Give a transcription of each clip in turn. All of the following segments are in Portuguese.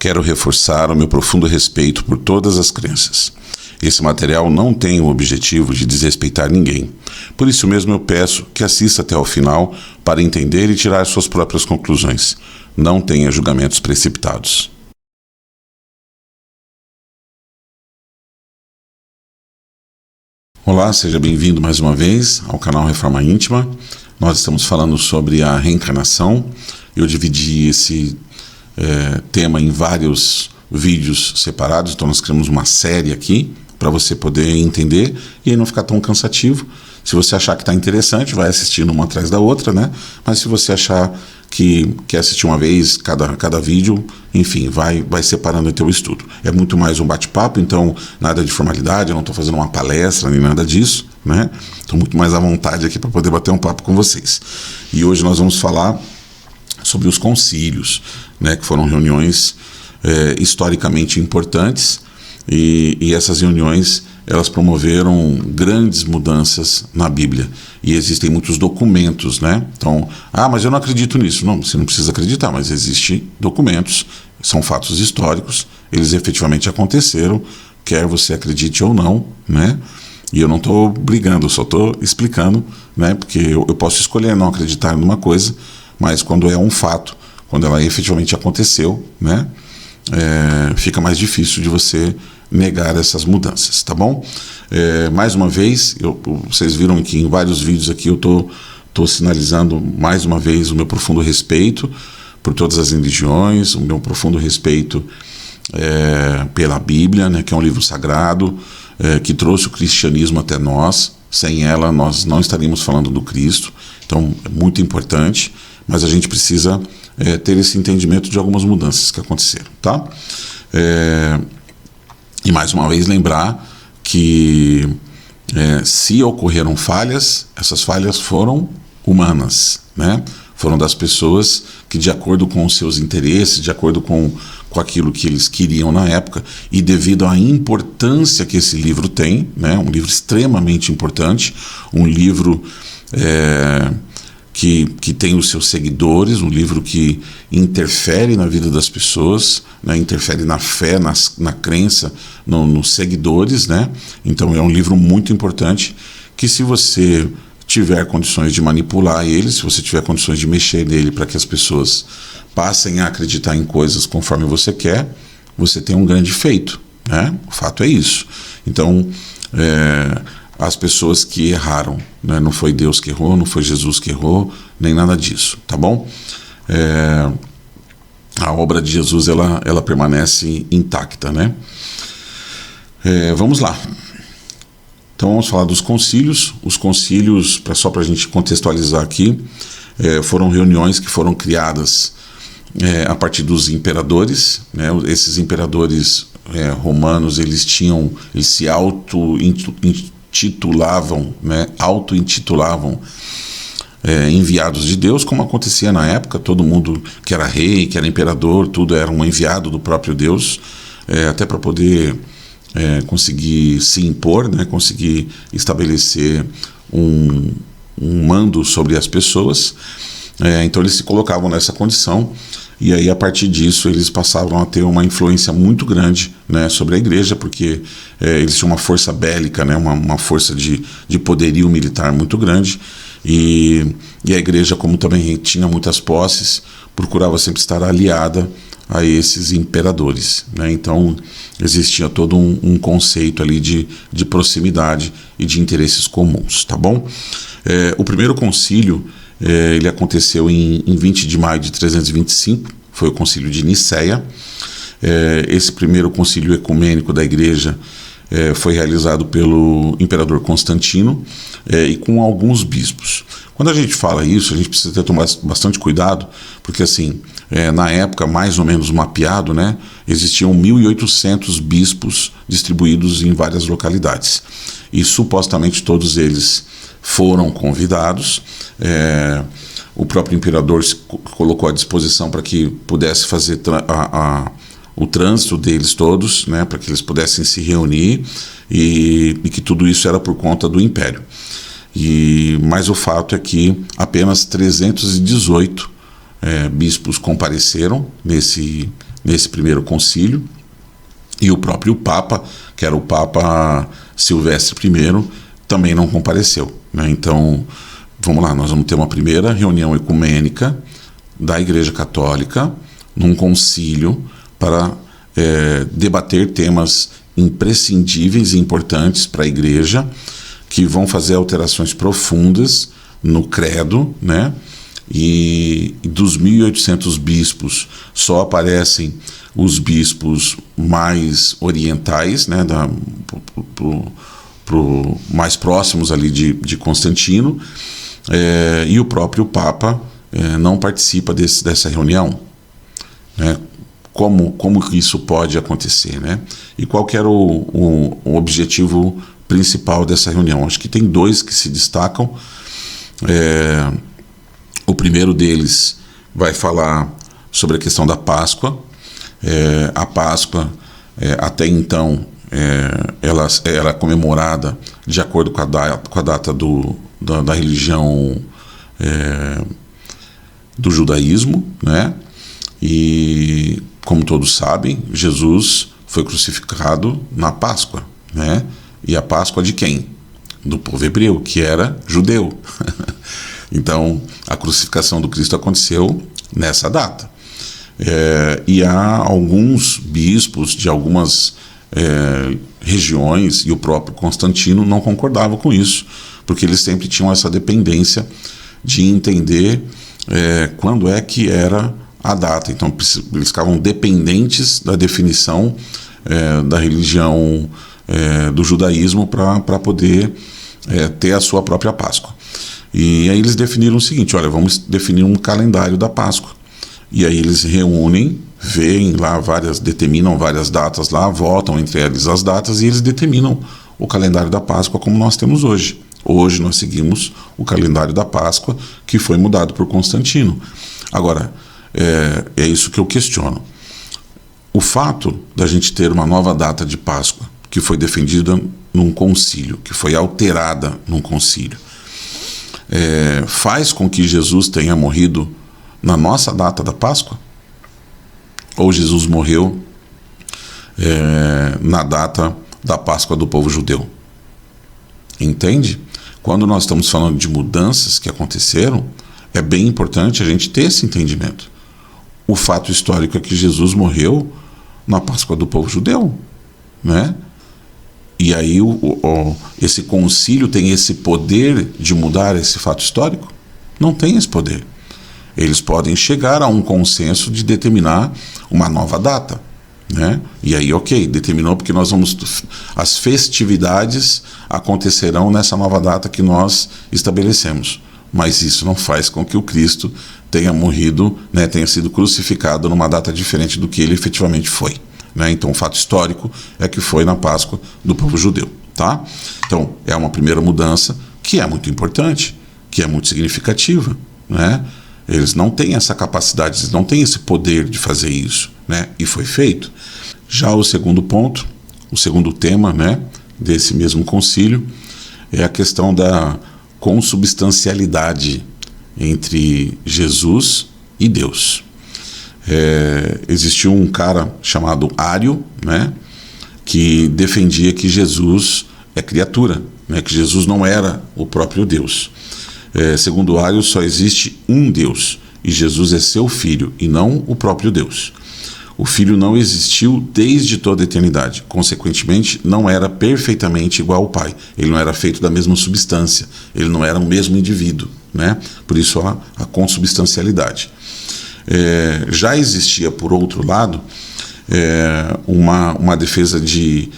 quero reforçar o meu profundo respeito por todas as crenças. Esse material não tem o objetivo de desrespeitar ninguém. Por isso mesmo eu peço que assista até ao final para entender e tirar suas próprias conclusões. Não tenha julgamentos precipitados. Olá, seja bem-vindo mais uma vez ao canal Reforma Íntima. Nós estamos falando sobre a reencarnação. Eu dividi esse tema em vários vídeos separados, então nós criamos uma série aqui para você poder entender e aí não ficar tão cansativo. Se você achar que está interessante, vai assistindo uma atrás da outra, né? Mas se você achar que quer assistir uma vez cada vídeo, enfim, vai separando o teu estudo. É muito mais um bate-papo, então nada de formalidade, eu não estou fazendo uma palestra nem nada disso, né? Estou muito mais à vontade aqui para poder bater um papo com vocês. E hoje nós vamos falar sobre os concílios, né? Que foram reuniões historicamente importantes e essas reuniões elas promoveram grandes mudanças na Bíblia. E existem muitos documentos, né? Então, mas eu não acredito nisso. Não, você não precisa acreditar, mas existem documentos, são fatos históricos, eles efetivamente aconteceram, quer você acredite ou não, né? E eu não estou brigando, eu só estou explicando, né? Porque eu posso escolher não acreditar numa coisa, mas quando é um fato, quando ela efetivamente aconteceu, né? Fica mais difícil de você negar essas mudanças, tá bom? Mais uma vez, vocês viram que em vários vídeos aqui eu estou sinalizando mais uma vez o meu profundo respeito por todas as religiões, o meu profundo respeito pela Bíblia, né, que é um livro sagrado, que trouxe o cristianismo até nós. Sem ela nós não estaríamos falando do Cristo, então é muito importante, mas a gente precisa ter esse entendimento de algumas mudanças que aconteceram, tá? E mais uma vez lembrar que se ocorreram falhas, essas falhas foram humanas, né? Foram das pessoas que, de acordo com os seus interesses, de acordo com aquilo que eles queriam na época, e devido à importância que esse livro tem, né? Um livro extremamente importante, um livro que tem os seus seguidores, um livro que interfere na vida das pessoas, né, interfere na fé, na crença, nos seguidores, né? Então é um livro muito importante que, se você tiver condições de manipular ele, se você tiver condições de mexer nele para que as pessoas passem a acreditar em coisas conforme você quer, você tem um grande feito, né? O fato é isso. Então, as pessoas que erraram, né? Não foi Deus que errou, não foi Jesus que errou, nem nada disso, tá bom? A obra de Jesus ela permanece intacta, né? Vamos lá. Então vamos falar dos concílios. Os concílios, só para a gente contextualizar aqui, foram reuniões que foram criadas a partir dos imperadores, né? Esses imperadores romanos, eles se auto-intitulavam, né? Enviados de Deus, como acontecia na época. Todo mundo que era rei, que era imperador, tudo era um enviado do próprio Deus, até para poder conseguir se impor, né? Conseguir estabelecer um mando sobre as pessoas. Então eles se colocavam nessa condição, e aí a partir disso eles passavam a ter uma influência muito grande, né, sobre a igreja, porque eles tinham uma força bélica, né, uma força de poderio militar muito grande, e a igreja, como também tinha muitas posses, procurava sempre estar aliada a esses imperadores, né? Então existia todo um conceito ali de proximidade e de interesses comuns, tá bom? O primeiro concílio ele aconteceu em 20 de maio de 325, foi o concílio de Nicéia. Esse primeiro concílio ecumênico da igreja foi realizado pelo imperador Constantino e com alguns bispos. Quando a gente fala isso, a gente precisa ter tomar bastante cuidado, porque assim, na época, mais ou menos mapeado, né, existiam 1.800 bispos distribuídos em várias localidades, e supostamente todos eles foram convidados. O próprio imperador se colocou à disposição para que pudesse fazer o trânsito deles todos, né, para que eles pudessem se reunir, e que tudo isso era por conta do império. Mas o fato é que apenas 318 bispos compareceram nesse nesse primeiro concílio, e o próprio Papa, que era o Papa Silvestre I, também não compareceu, né? Então, vamos lá, nós vamos ter uma primeira reunião ecumênica da Igreja Católica num concílio para debater temas imprescindíveis e importantes para a Igreja, que vão fazer alterações profundas no credo, né? E dos 1.800 bispos só aparecem os bispos mais orientais, né, mais próximos ali de Constantino, e o próprio Papa não participa dessa reunião, né? Como que isso pode acontecer, né? E qual que era o objetivo principal dessa reunião? Acho que tem dois que se destacam. O primeiro deles vai falar sobre a questão da Páscoa. A Páscoa, até então, ela era comemorada de acordo com a data da religião do judaísmo, né? E, como todos sabem, Jesus foi crucificado na Páscoa, né? E a Páscoa de quem? Do povo hebreu, que era judeu. Então, a crucificação do Cristo aconteceu nessa data. E há alguns bispos de algumas regiões, e o próprio Constantino não concordava com isso, porque eles sempre tinham essa dependência de entender quando é que era a data. Então, eles ficavam dependentes da definição da religião do judaísmo para poder ter a sua própria Páscoa. E aí eles definiram o seguinte: olha, vamos definir um calendário da Páscoa. E aí eles reúnem, veem lá determinam várias datas lá, votam entre eles as datas, e eles determinam o calendário da Páscoa como nós temos hoje. Hoje nós seguimos o calendário da Páscoa, que foi mudado por Constantino. Agora, é isso que eu questiono. O fato da gente ter uma nova data de Páscoa, que foi defendida num concílio, que foi alterada num concílio, faz com que Jesus tenha morrido na nossa data da Páscoa? Ou Jesus morreu na data da Páscoa do povo judeu? Entende? Quando nós estamos falando de mudanças que aconteceram, é bem importante a gente ter esse entendimento. O fato histórico é que Jesus morreu na Páscoa do povo judeu, né? E aí esse concílio tem esse poder de mudar esse fato histórico? Não tem esse poder. Eles podem chegar a um consenso de determinar uma nova data, né? E aí, ok, determinou porque as festividades acontecerão nessa nova data que nós estabelecemos. Mas isso não faz com que o Cristo tenha morrido, né, tenha sido crucificado numa data diferente do que ele efetivamente foi, né? Então, o fato histórico é que foi na Páscoa do povo judeu, tá? Então, é uma primeira mudança que é muito importante, que é muito significativa, né? Eles não têm essa capacidade, eles não têm esse poder de fazer isso, né? E foi feito. Já o segundo ponto, o segundo tema, né, desse mesmo concílio, é a questão da consubstancialidade entre Jesus e Deus. Existiu um cara chamado Ário, né, que defendia que Jesus é criatura, né, que Jesus não era o próprio Deus. Segundo Ário, só existe um Deus, e Jesus é seu filho, e não o próprio Deus. O Filho não existiu desde toda a eternidade, consequentemente, não era perfeitamente igual ao Pai. Ele não era feito da mesma substância, ele não era o mesmo indivíduo, né? Por isso a consubstancialidade. Já existia, por outro lado, uma defesa de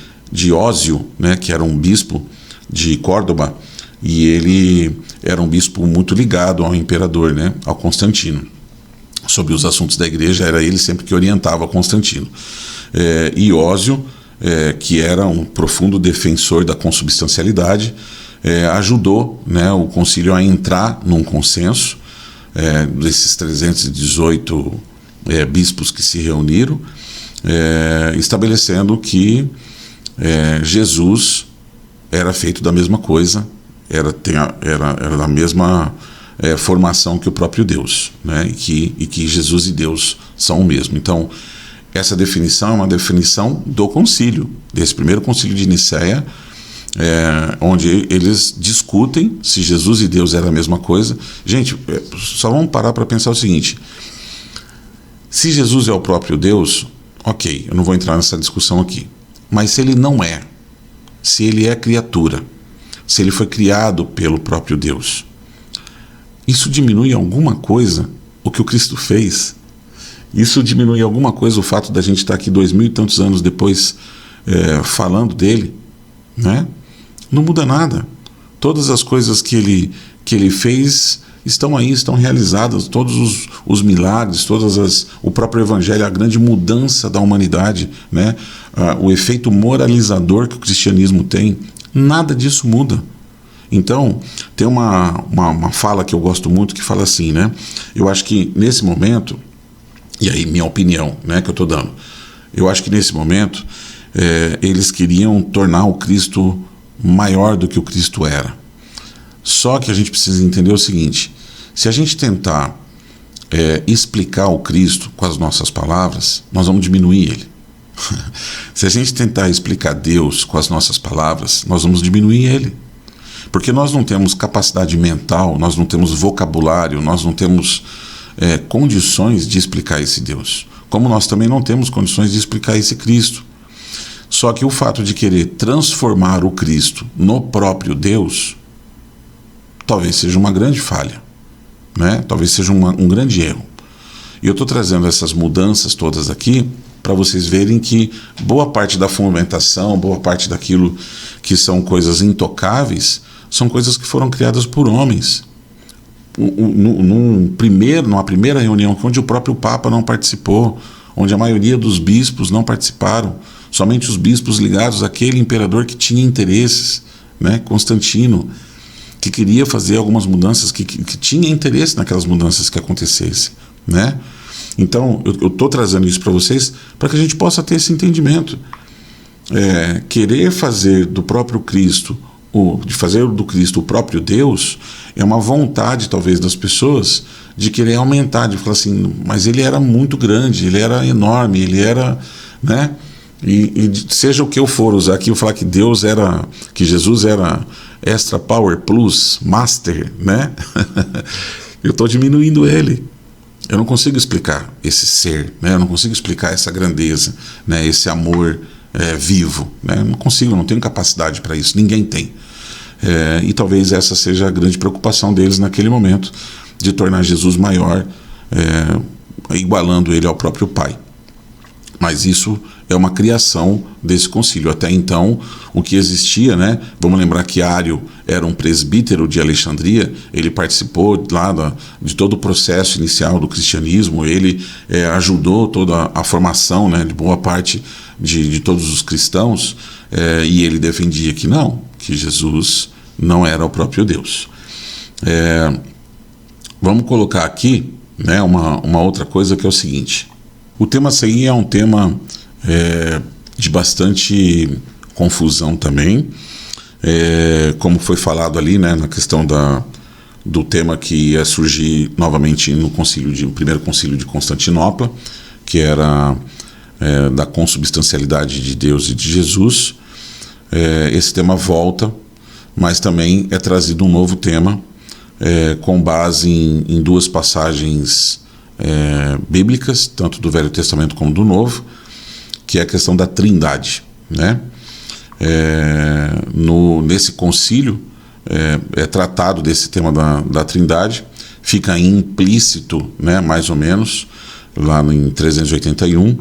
Ósio, né, que era um bispo de Córdoba, e ele era um bispo muito ligado ao imperador, né, ao Constantino. Sobre os assuntos da igreja, era ele sempre que orientava Constantino. E Ósio, que era um profundo defensor da consubstancialidade, ajudou, né, o concílio a entrar num consenso, desses 318 bispos que se reuniram, estabelecendo que Jesus era feito da mesma coisa, era da mesma formação que o próprio Deus, né? E que Jesus e Deus são o mesmo. Então, Essa definição é uma definição do concílio, desse primeiro concílio de Nicéia, onde eles discutem se Jesus e Deus era a mesma coisa. Gente, só vamos parar para pensar o seguinte: se Jesus é o próprio Deus, ok, eu não vou entrar nessa discussão aqui, mas se ele não é, se ele é criatura, se ele foi criado pelo próprio Deus, isso diminui alguma coisa o que o Cristo fez? Isso diminui alguma coisa o fato da gente estar aqui 2000 e tantos anos depois falando dele, né? Não muda nada. Todas as coisas que ele fez estão aí, estão realizadas, todos os milagres, o próprio Evangelho, a grande mudança da humanidade, né? O efeito moralizador que o cristianismo tem, nada disso muda. Então, tem uma fala que eu gosto muito que fala assim, né? Eu acho que nesse momento, e aí minha opinião, né, que eu estou dando, eu acho que nesse momento eles queriam tornar o Cristo maior do que o Cristo era. Só que a gente precisa entender o seguinte: se a gente tentar explicar o Cristo com as nossas palavras, nós vamos diminuir ele. Se a gente tentar explicar Deus com as nossas palavras, nós vamos diminuir ele. Porque nós não temos capacidade mental, nós não temos vocabulário, nós não temos condições de explicar esse Deus. Como nós também não temos condições de explicar esse Cristo. Só que o fato de querer transformar o Cristo no próprio Deus, talvez seja uma grande falha, né? Talvez seja um grande erro. E eu estou trazendo essas mudanças todas aqui para vocês verem que boa parte da fundamentação, boa parte daquilo que são coisas intocáveis, são coisas que foram criadas por homens. Numa primeira reunião, onde o próprio Papa não participou, onde a maioria dos bispos não participaram, somente os bispos ligados àquele imperador que tinha interesses, né, Constantino, que queria fazer algumas mudanças, que tinha interesse naquelas mudanças que acontecessem, né? Então, eu estou trazendo isso para vocês para que a gente possa ter esse entendimento. Querer fazer do próprio Cristo, de fazer do Cristo o próprio Deus, é uma vontade, talvez, das pessoas de querer aumentar, de falar assim, mas ele era muito grande, ele era enorme, ele era, né? E seja o que eu for usar aqui, eu falar que Jesus era extra power plus master, né? Eu estou diminuindo ele. Eu não consigo explicar esse ser, né? Eu não consigo explicar essa grandeza, né? Esse amor vivo, né? Eu não consigo, não tenho capacidade para isso, ninguém tem. E talvez essa seja a grande preocupação deles naquele momento, de tornar Jesus maior, igualando ele ao próprio Pai. Mas isso é uma criação desse concílio. Até então, o que existia, né? Vamos lembrar que Ário era um presbítero de Alexandria, ele participou lá de todo o processo inicial do cristianismo, ele ajudou toda a formação, né, de boa parte de todos os cristãos, e ele defendia que não, que Jesus não era o próprio Deus. Vamos colocar aqui, né, uma outra coisa que é o seguinte: o tema a seguir é um tema de bastante confusão também, como foi falado ali, né, na questão do tema que ia surgir novamente no primeiro concílio de Constantinopla, que era da consubstancialidade de Deus e de Jesus. Esse tema volta, mas também é trazido um novo tema, com base em duas passagens bíblicas, tanto do Velho Testamento como do Novo, que é a questão da Trindade, né? Nesse concílio é tratado desse tema da Trindade, fica implícito, né, mais ou menos, lá em 381,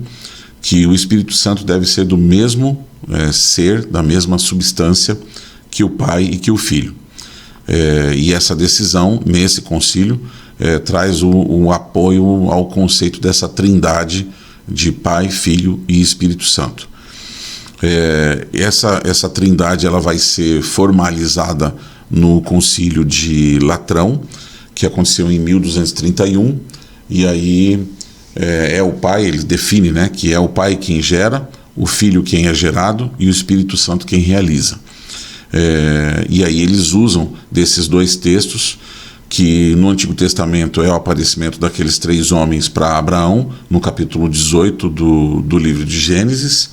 que o Espírito Santo deve ser do mesmo ser, da mesma substância que o Pai e que o Filho. E essa decisão, nesse concílio, traz o apoio ao conceito dessa trindade de Pai, Filho e Espírito Santo. Essa trindade ela vai ser formalizada no concílio de Latrão, que aconteceu em 1231, e aí o Pai, ele define, né, que é o Pai quem gera, o Filho quem é gerado e o Espírito Santo quem realiza. E aí eles usam desses dois textos que no Antigo Testamento é o aparecimento daqueles 3 homens para Abraão, no capítulo 18 do livro de Gênesis,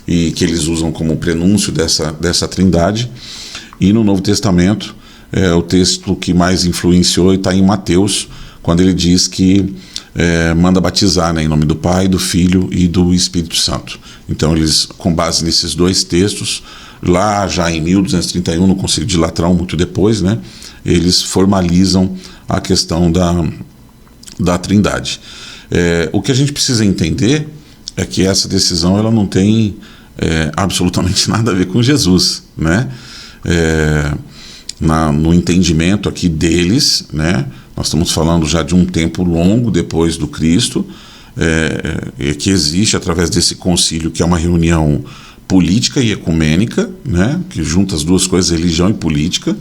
e que eles usam como prenúncio dessa trindade. E no Novo Testamento, o texto que mais influenciou está em Mateus, quando ele diz que manda batizar, né, em nome do Pai, do Filho e do Espírito Santo. Então eles, com base nesses 2 textos, lá já em 1231, no Concílio de Latrão, muito depois, né, eles formalizam a questão da trindade. O que a gente precisa entender é que essa decisão ela não tem absolutamente nada a ver com Jesus, né? No entendimento aqui deles, né? Nós estamos falando já de um tempo longo depois do Cristo, que existe através desse concílio, que é uma reunião política e ecumênica, né? Que junta as duas coisas, religião e política,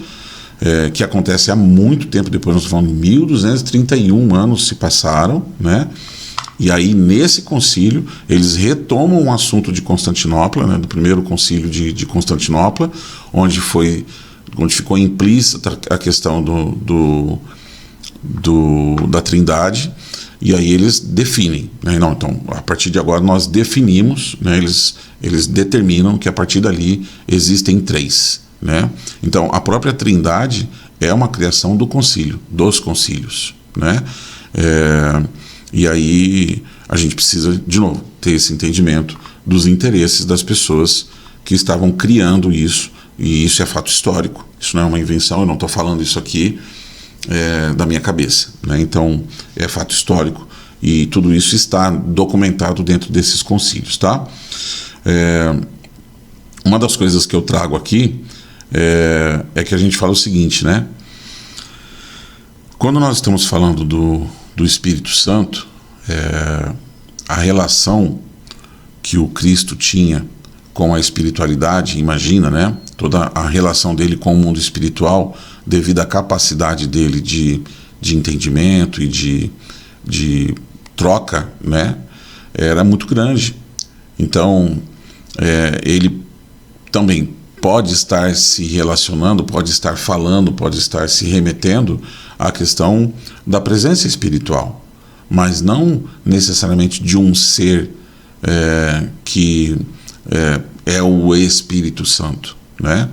que acontece há muito tempo depois. Nós estamos falando de 1231 anos se passaram, né? E aí, nesse concílio, eles retomam o assunto de Constantinopla, né, do primeiro concílio de Constantinopla, onde ficou implícita a questão da trindade, e aí eles definem, né, não, então, a partir de agora nós definimos, né, eles determinam que a partir dali existem 3. Né? Então, a própria trindade é uma criação do concílio, dos concílios, né? E aí a gente precisa, de novo, ter esse entendimento dos interesses das pessoas que estavam criando isso, e isso é fato histórico, isso não é uma invenção, eu não estou falando isso aqui da minha cabeça, né? Então, é fato histórico, e tudo isso está documentado dentro desses concílios, tá? Uma das coisas que eu trago aqui é que a gente fala o seguinte, né? Quando nós estamos falando do Espírito Santo, a relação que o Cristo tinha com a espiritualidade, imagina, né? Toda a relação dele com o mundo espiritual, devido à capacidade dele de entendimento e de troca, né? Era muito grande. Então, ele também pode estar se relacionando, pode estar falando, pode estar se remetendo à questão da presença espiritual, mas não necessariamente de um ser que é o Espírito Santo, né?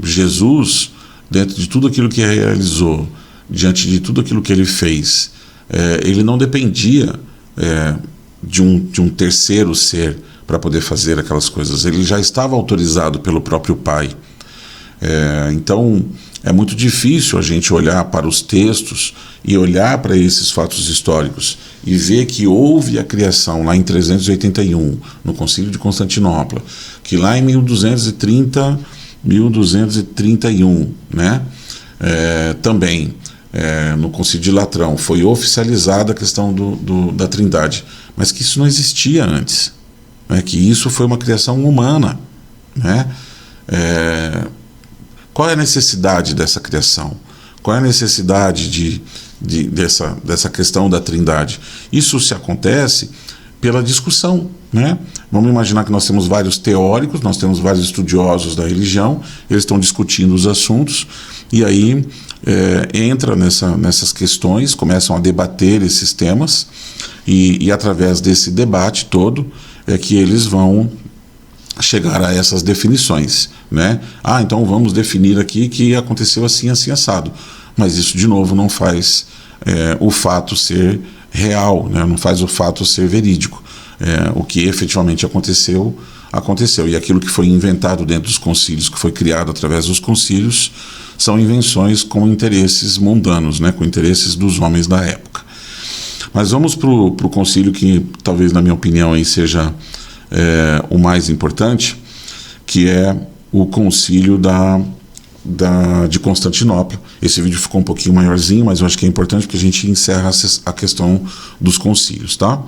Jesus, dentro de tudo aquilo que realizou, diante de tudo aquilo que ele fez, ele não dependia de um terceiro ser para poder fazer aquelas coisas. Ele já estava autorizado pelo próprio Pai. Então, é muito difícil a gente olhar para os textos e olhar para esses fatos históricos e ver que houve a criação lá em 381, no Concílio de Constantinopla, que lá em 1231, né, também no Concílio de Latrão foi oficializada a questão da trindade, mas que isso não existia antes. Que isso foi uma criação humana, né? Qual é a necessidade dessa criação? Qual é a necessidade dessa questão da trindade? Isso se acontece pela discussão, né? Vamos imaginar que nós temos vários teóricos, nós temos vários estudiosos da religião, eles estão discutindo os assuntos, e aí entra nessas questões, começam a debater esses temas, e através desse debate todo, é que eles vão chegar a essas definições, né? Então vamos definir aqui que aconteceu assim, assim, assado. Mas isso, de novo, não faz o fato ser real, né? Não faz o fato ser verídico. O que efetivamente aconteceu, aconteceu. E aquilo que foi inventado dentro dos concílios, que foi criado através dos concílios, são invenções com interesses mundanos, né? Com interesses dos homens da época. Mas vamos para o concílio que, talvez, na minha opinião, aí seja o mais importante, que é o concílio de Constantinopla. Esse vídeo ficou um pouquinho maiorzinho, mas eu acho que é importante porque a gente encerra a questão dos concílios, tá?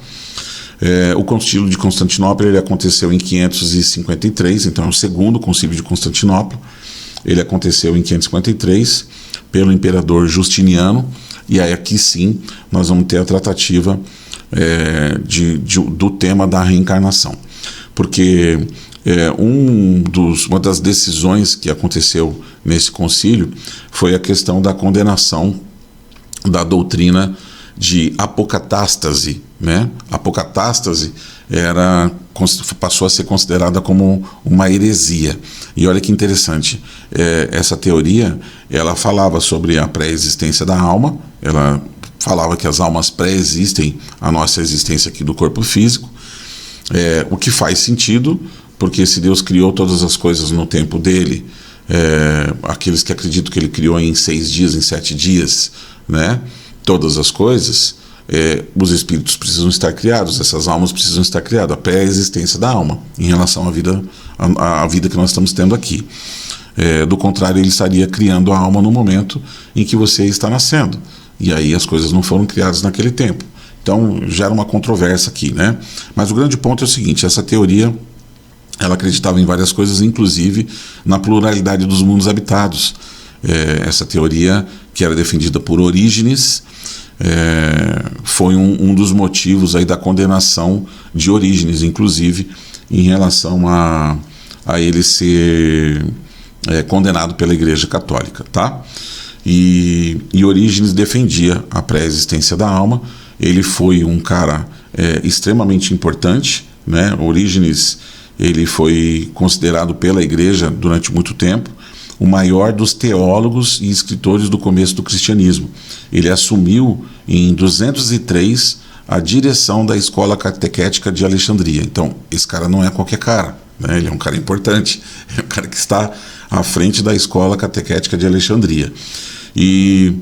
O concílio de Constantinopla ele aconteceu em 553, então é o segundo concílio de Constantinopla. Ele aconteceu em 553 pelo imperador Justiniano, e aí aqui sim nós vamos ter a tratativa do tema da reencarnação, porque uma das decisões que aconteceu nesse concílio foi a questão da condenação da doutrina de apocatástase, né? Apocatástase passou a ser considerada como uma heresia. E olha que interessante, essa teoria, ela falava sobre a pré-existência da alma, ela falava que as almas pré-existem à nossa existência aqui do corpo físico, o que faz sentido, porque se Deus criou todas as coisas no tempo dele, aqueles que acreditam que ele criou em 6 dias, em 7 dias, né? Todas as coisas, os espíritos precisam estar criados, essas almas precisam estar criadas, a pré-existência da alma em relação à vida que nós estamos tendo aqui. Do contrário, ele estaria criando a alma no momento em que você está nascendo, e aí as coisas não foram criadas naquele tempo. Então gera uma controvérsia aqui, né? Mas o grande ponto é o seguinte: essa teoria, ela acreditava em várias coisas, inclusive na pluralidade dos mundos habitados. Essa teoria, que era defendida por Orígenes, foi um dos motivos aí da condenação de Orígenes, inclusive em relação a ele ser condenado pela Igreja Católica, tá? E Orígenes defendia a pré-existência da alma. Ele foi um cara extremamente importante, né? Orígenes, ele foi considerado pela Igreja durante muito tempo o maior dos teólogos e escritores do começo do cristianismo. Ele assumiu em 203 a direção da Escola Catequética de Alexandria. Então, esse cara não é qualquer cara, né? Ele é um cara importante, é um cara que está à frente da Escola Catequética de Alexandria. E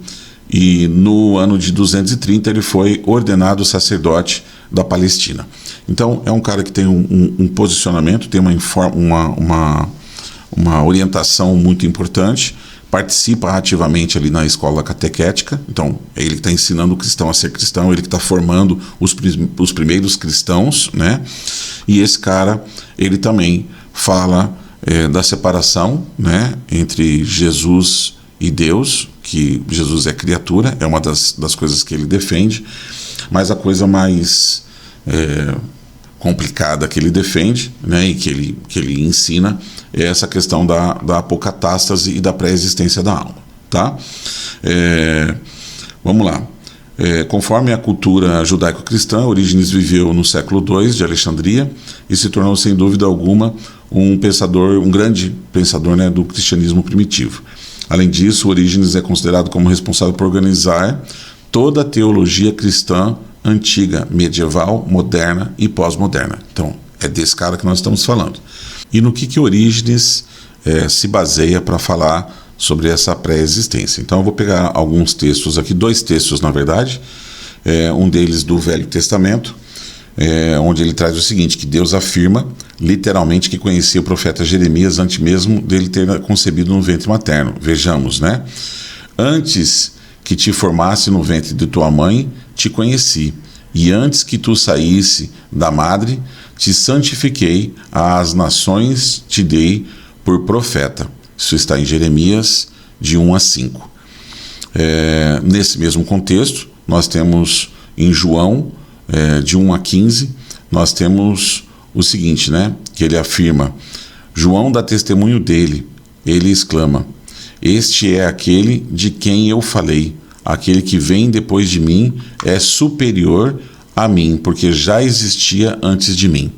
no ano de 230 ele foi ordenado sacerdote da Palestina. Então, é um cara que tem um posicionamento, tem uma orientação muito importante, participa ativamente ali na escola catequética. Então, é ele que está ensinando o cristão a ser cristão, ele que está formando os primeiros cristãos, né? E esse cara, ele também fala da separação, né, entre Jesus e Deus, que Jesus é criatura, é uma das coisas que ele defende, mas a coisa mais complicada que ele defende, né, e que ele ensina, é essa questão da apocatástase e da pré-existência da alma, tá? Vamos lá. Conforme a cultura judaico-cristã, Orígenes viveu no século II de Alexandria e se tornou, sem dúvida alguma, um grande pensador, né, do cristianismo primitivo. Além disso, Orígenes é considerado como responsável por organizar toda a teologia cristã antiga, medieval, moderna e pós-moderna. Então, é desse cara que nós estamos falando. E no que Orígenes se baseia para falar sobre essa pré-existência? Então, eu vou pegar alguns textos aqui, 2 textos, na verdade, um deles do Velho Testamento, onde ele traz o seguinte, que Deus afirma, literalmente, que conhecia o profeta Jeremias antes mesmo dele ter concebido no ventre materno. Vejamos, né? Antes que te formasse no ventre de tua mãe, te conheci, e antes que tu saísse da madre, te santifiquei, às nações te dei por profeta. Isso está em Jeremias, de 1 a 5. Nesse mesmo contexto, nós temos em João, de 1 a 15, nós temos o seguinte, né, que ele afirma: João dá testemunho dele, ele exclama: este é aquele de quem eu falei, aquele que vem depois de mim é superior a mim, porque já existia antes de mim.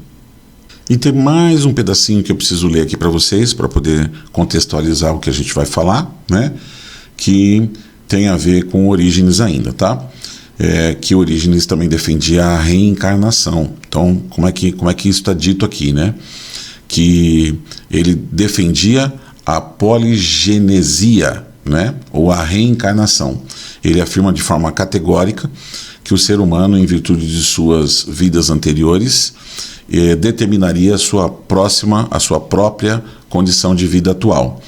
E tem mais um pedacinho que eu preciso ler aqui para vocês, para poder contextualizar o que a gente vai falar, né, que tem a ver com Orígenes ainda, tá? Que Orígenes também defendia a reencarnação. Então, como é que isso está dito aqui, né? Que ele defendia a poligenesia, né? Ou a reencarnação. Ele afirma de forma categórica que o ser humano, em virtude de suas vidas anteriores, determinaria a sua própria condição de vida atual.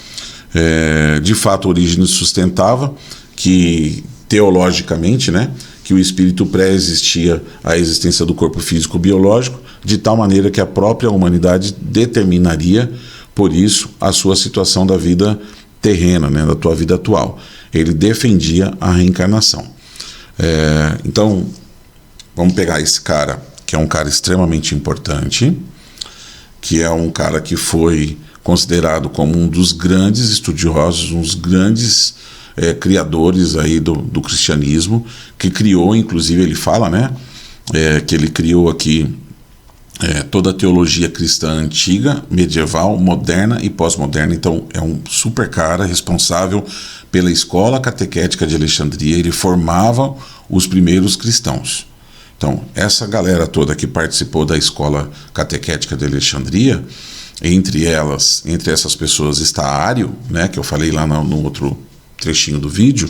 De fato, Orígenes sustentava que, teologicamente, né, que o espírito pré-existia à existência do corpo físico biológico, de tal maneira que a própria humanidade determinaria, por isso, a sua situação da vida terrena, né, da tua vida atual. Ele defendia a reencarnação. Então, vamos pegar esse cara, que é um cara extremamente importante, que é um cara que foi considerado como um dos grandes estudiosos, um dos grandes criadores aí do cristianismo, que criou, inclusive ele fala, né, que ele criou aqui toda a teologia cristã antiga, medieval, moderna e pós-moderna. Então é um super cara responsável pela escola catequética de Alexandria. Ele formava os primeiros cristãos. Então essa galera toda que participou da escola catequética de Alexandria, entre essas pessoas está Ário, né, que eu falei lá no outro trechinho do vídeo.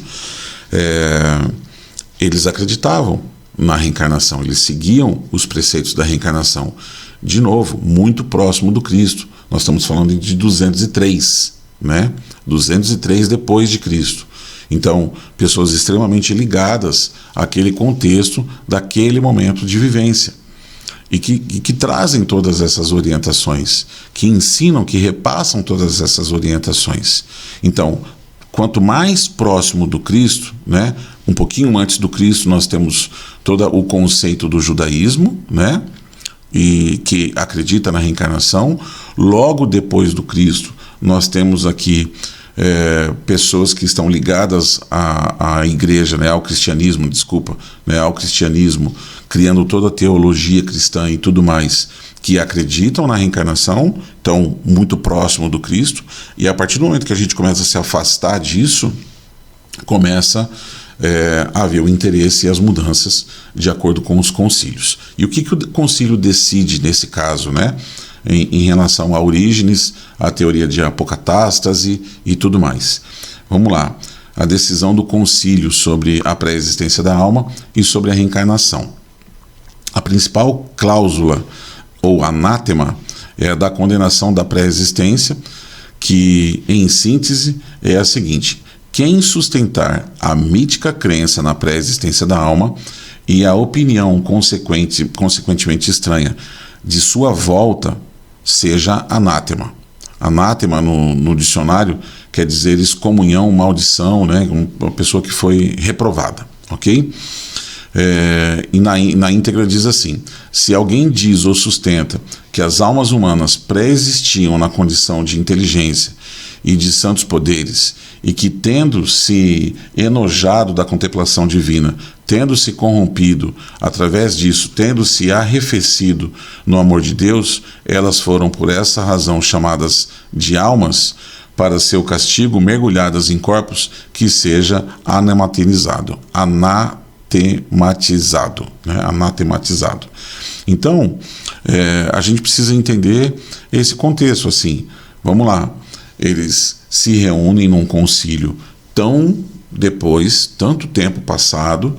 Eles acreditavam na reencarnação, eles seguiam os preceitos da reencarnação, de novo, muito próximo do Cristo. Nós estamos falando de 203, né? 203 depois de Cristo. Então, pessoas extremamente ligadas àquele contexto, daquele momento de vivência, e que trazem todas essas orientações, que ensinam, que repassam todas essas orientações. Então, quanto mais próximo do Cristo, né, um pouquinho antes do Cristo, nós temos todo o conceito do judaísmo, né, e que acredita na reencarnação. Logo depois do Cristo, nós temos aqui pessoas que estão ligadas à igreja, né, ao cristianismo, ao cristianismo, criando toda a teologia cristã e tudo mais, que acreditam na reencarnação, estão muito próximo do Cristo, e a partir do momento que a gente começa a se afastar disso, começa a haver o interesse e as mudanças de acordo com os concílios. E o que o concílio decide nesse caso, né? Em relação a Orígenes, a teoria de apocatástase e tudo mais. Vamos lá. A decisão do concílio sobre a pré-existência da alma e sobre a reencarnação. A principal cláusula, ou anátema, é a da condenação da pré-existência, que, em síntese, é a seguinte: quem sustentar a mítica crença na pré-existência da alma e a opinião consequentemente estranha de sua volta, seja anátema. Anátema, no dicionário, quer dizer excomunhão, maldição, né? Uma pessoa que foi reprovada, ok? E na íntegra diz assim: se alguém diz ou sustenta que as almas humanas pré-existiam na condição de inteligência e de santos poderes, e que, tendo se enojado da contemplação divina, tendo se corrompido, através disso, tendo se arrefecido no amor de Deus, elas foram por essa razão chamadas de almas, para seu castigo mergulhadas em corpos, que seja anatematizado. Anatematizado. Então, a gente precisa entender esse contexto assim. Vamos lá. Eles se reúnem num concílio tanto tempo passado,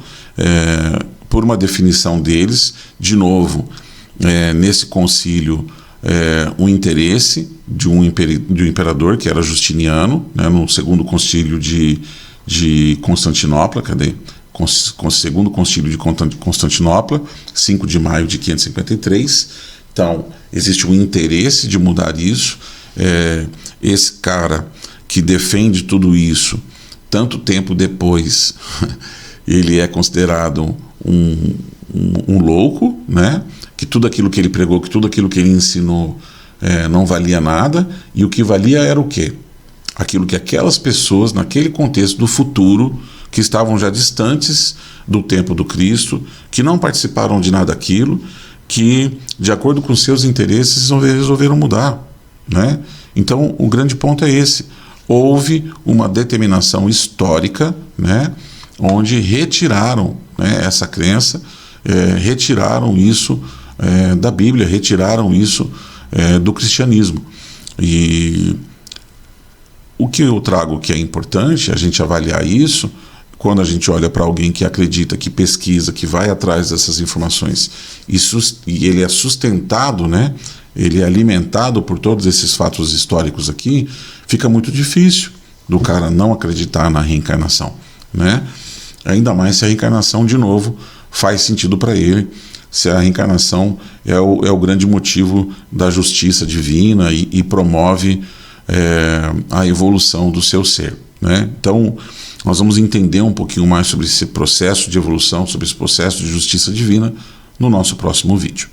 por uma definição deles, de novo, nesse concílio, o interesse de um imperador, que era Justiniano, né, no segundo concílio de Constantinopla, segundo concílio de Constantinopla, 5 de maio de 553. Então, existe um interesse de mudar isso. Esse cara que defende tudo isso, tanto tempo depois, ele é considerado um louco, né? Que tudo aquilo que ele pregou, que tudo aquilo que ele ensinou não valia nada, e o que valia era o quê? Aquilo que aquelas pessoas, naquele contexto do futuro, que estavam já distantes do tempo do Cristo, que não participaram de nada daquilo, que, de acordo com seus interesses, resolveram mudar, né? Então, o grande ponto é esse. Houve uma determinação histórica, né, onde retiraram, né, essa crença, retiraram isso da Bíblia, retiraram isso do cristianismo. E o que eu trago que é importante a gente avaliar isso, quando a gente olha para alguém que acredita, que pesquisa, que vai atrás dessas informações, e ele é sustentado, né, ele é alimentado por todos esses fatos históricos aqui, fica muito difícil do cara não acreditar na reencarnação, né? Ainda mais se a reencarnação, de novo, faz sentido para ele, se a reencarnação é o grande motivo da justiça divina e promove a evolução do seu ser, né? Então, nós vamos entender um pouquinho mais sobre esse processo de evolução, sobre esse processo de justiça divina, no nosso próximo vídeo.